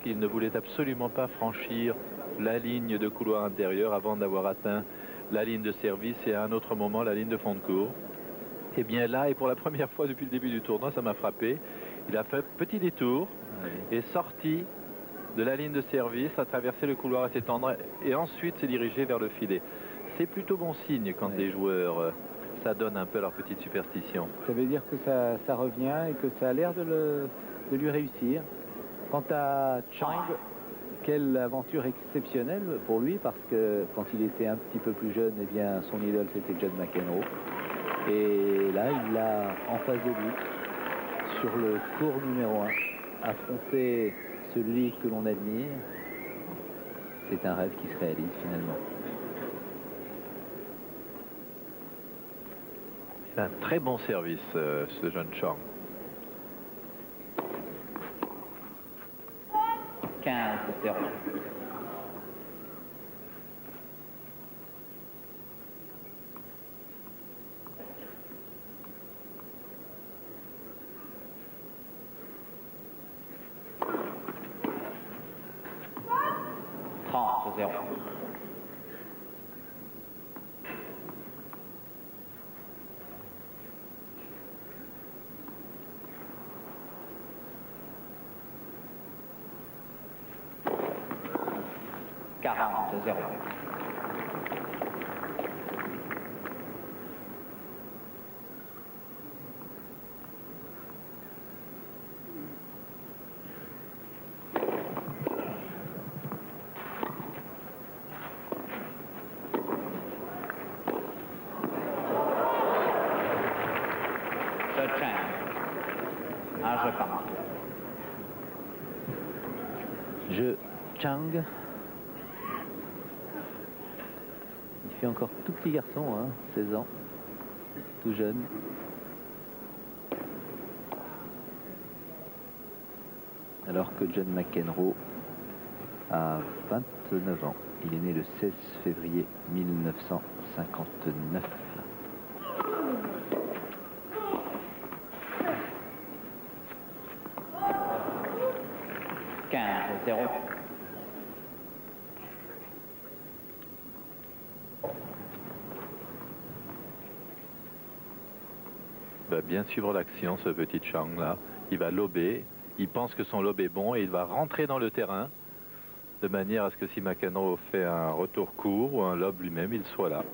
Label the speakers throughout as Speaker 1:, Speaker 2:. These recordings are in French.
Speaker 1: qu'il ne voulait absolument pas franchir la ligne de couloir intérieur avant d'avoir atteint la ligne de service et à un autre moment la ligne de fond de cours. Et bien là, et pour la première fois depuis le début du tournoi, ça m'a frappé. Il a fait petit détour et sorti de la ligne de service, a traversé le couloir et s'étendre et ensuite s'est dirigé vers le filet. C'est plutôt bon signe quand les joueurs s'adonnent un peu à leur petite superstition.
Speaker 2: Ça veut dire que ça revient et que ça a l'air de lui réussir. Quant à Chang, quelle aventure exceptionnelle pour lui, parce que quand il était un petit peu plus jeune, eh bien, son idole c'était John McEnroe. Et là, il a en face de lui, sur le cours numéro 1, affronter celui que l'on admire. C'est un rêve qui se réalise finalement.
Speaker 1: Il a un très bon service, ce jeune Chang.
Speaker 3: 15-0.
Speaker 2: Chang, il fait encore tout petit garçon, hein, 16 ans, tout jeune. Alors que John McEnroe a 29 ans. Il est né le 16 février 1959.
Speaker 1: Va bien suivre l'action, ce petit Chang là. Il va lober, il pense que son lob est bon et il va rentrer dans le terrain de manière à ce que si McEnroe fait un retour court ou un lob lui-même, il soit là.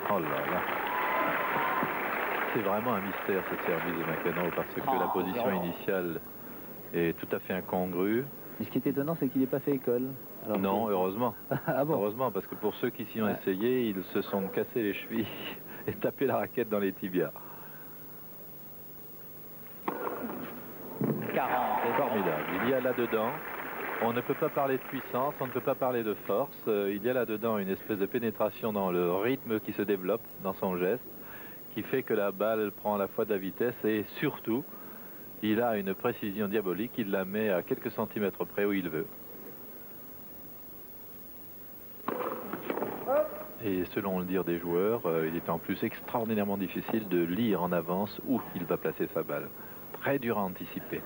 Speaker 1: Oh là là. C'est vraiment un mystère ce service de McEnroe parce que la position initiale est tout à fait incongrue.
Speaker 2: Mais ce qui est étonnant, c'est qu'il n'est pas fait école. Alors
Speaker 1: non, heureusement.
Speaker 2: Ah bon?
Speaker 1: Heureusement, parce que pour ceux qui s'y ont essayé, ils se sont cassés les chevilles et tapé la raquette dans les tibias.
Speaker 3: 40.
Speaker 1: Formidable. Il y a là-dedans, on ne peut pas parler de puissance, on ne peut pas parler de force. Il y a là-dedans une espèce de pénétration dans le rythme qui se développe dans son geste, qui fait que la balle prend à la fois de la vitesse et surtout, il a une précision diabolique, il la met à quelques centimètres près où il veut. Et selon le dire des joueurs, il est en plus extraordinairement difficile de lire en avance où il va placer sa balle. Très dur à anticiper.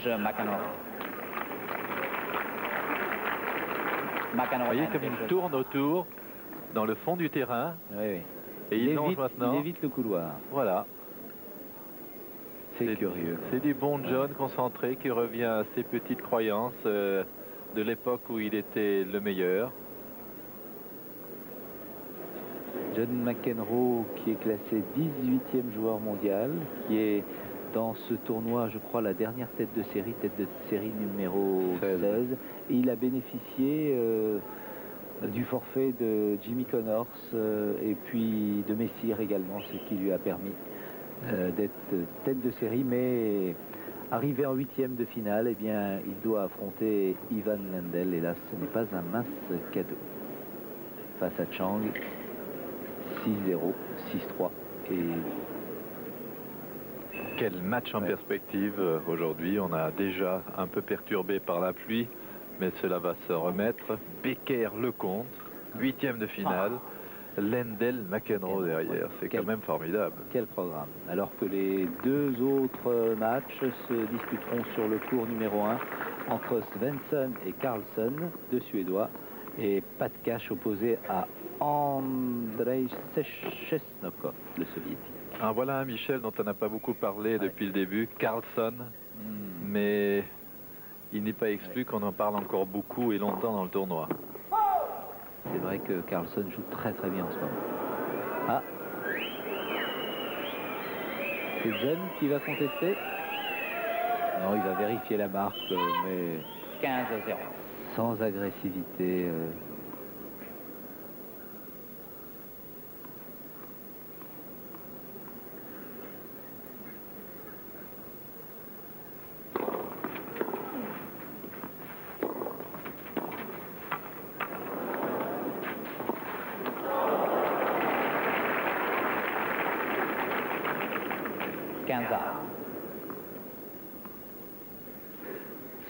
Speaker 3: McEnroe.
Speaker 1: Vous voyez comme il tourne autour dans le fond du terrain.
Speaker 2: Oui.
Speaker 1: Et il longe maintenant.
Speaker 2: Il évite le couloir.
Speaker 1: Voilà.
Speaker 2: C'est curieux.
Speaker 1: C'est du bon John concentré qui revient à ses petites croyances de l'époque où il était le meilleur.
Speaker 2: John McEnroe qui est classé 18e joueur mondial, qui est dans ce tournoi, je crois, la dernière tête de série numéro 16. Et il a bénéficié du forfait de Jimmy Connors et puis de Messire également, ce qui lui a permis d'être tête de série. Mais arrivé en 8e de finale, eh bien, il doit affronter Ivan Lendl. Et là, ce n'est pas un mince cadeau. Face à Chang, 6-0, 6-3 et...
Speaker 1: Quel match en perspective aujourd'hui. On a déjà un peu perturbé par la pluie, mais cela va se remettre. Becker Lecomte, 8e de finale. Lendl McEnroe derrière. C'est quand même formidable.
Speaker 2: Quel programme. Alors que les deux autres matchs se disputeront sur le cours numéro 1 entre Svensson et Carlsen, deux Suédois, et Pat Cash opposé à Andrei Chesnokov, le soviétique.
Speaker 1: En voilà un, Michel, dont on n'a pas beaucoup parlé depuis le début, Carlsen, mais il n'est pas exclu qu'on en parle encore beaucoup et longtemps dans le tournoi.
Speaker 2: C'est vrai que Carlsen joue très très bien en ce moment. Ah, c'est John qui va contester. Non, il va vérifier la marque, mais
Speaker 3: 15-0.
Speaker 2: sans agressivité.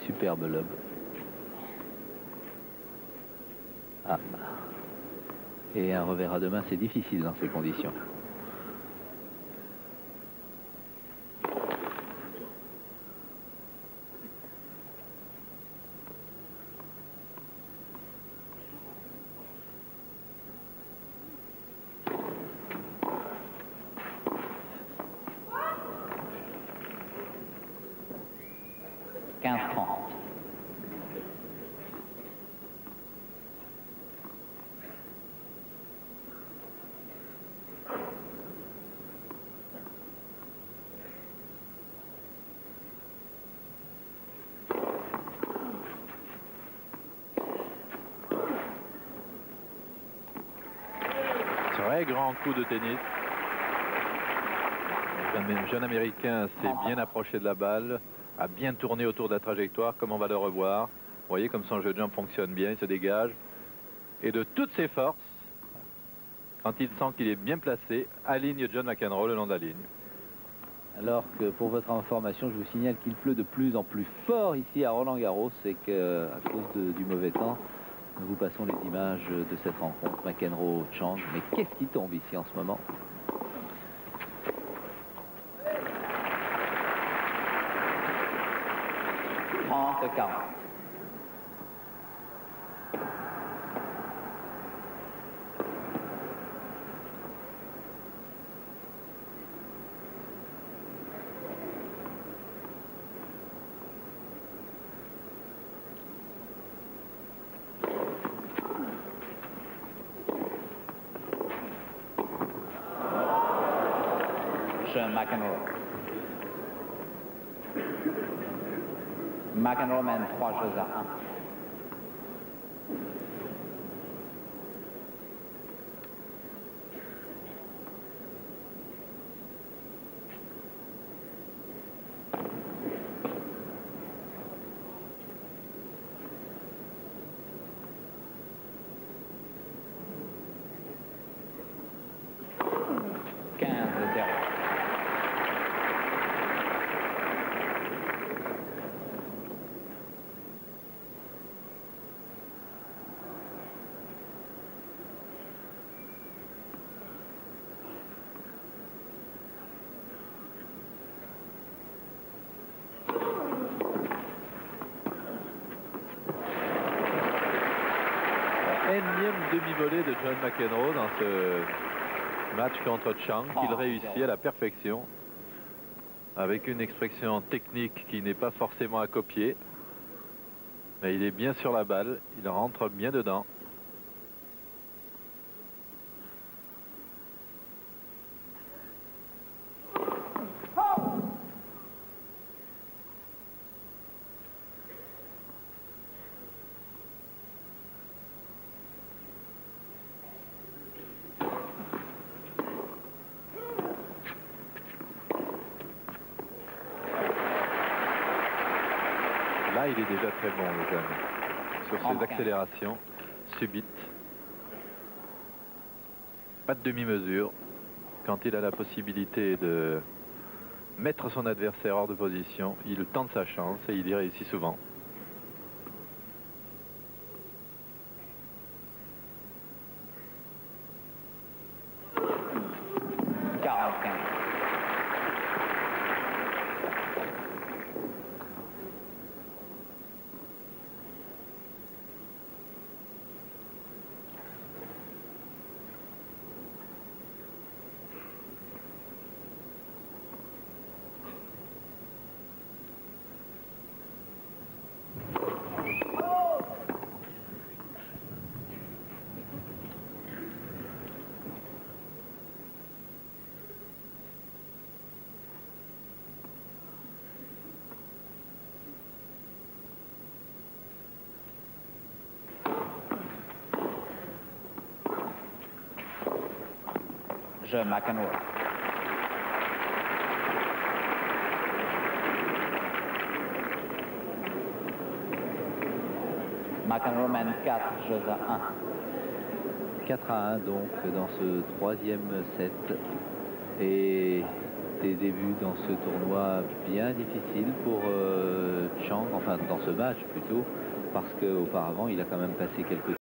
Speaker 2: Superbe lob. Ah. Et un revers à deux mains, c'est difficile dans ces conditions.
Speaker 1: Très grand coup de tennis. Le jeune américain s'est bien approché de la balle, a bien tourné autour de la trajectoire, comme on va le revoir. Vous voyez comme son jeu de jambes fonctionne bien, il se dégage. Et de toutes ses forces, quand il sent qu'il est bien placé, aligne John McEnroe le long de la ligne.
Speaker 2: Alors que pour votre information, je vous signale qu'il pleut de plus en plus fort ici à Roland-Garros et qu'à cause du mauvais temps, nous vous passons les images de cette rencontre McEnroe-Chang. Mais qu'est-ce qui tombe ici en ce moment?
Speaker 3: McEnroe. McEnroe mène 3-1.
Speaker 1: Énième demi-volée de John McEnroe dans ce match contre Chang, qu'il réussit à la perfection, avec une expression technique qui n'est pas forcément à copier, mais il est bien sur la balle, il rentre bien dedans. Là, il est déjà très bon, le jeune, sur ses accélérations subites. Pas de demi-mesure. Quand il a la possibilité de mettre son adversaire hors de position, il tente sa chance et il y réussit souvent.
Speaker 3: Jeu McEnroe. McEnroe mène 4 jeux à 1.
Speaker 2: 4-1 donc dans ce troisième set. Et des débuts dans ce tournoi bien difficile pour Chang, enfin dans ce match plutôt, parce qu'auparavant il a quand même passé quelques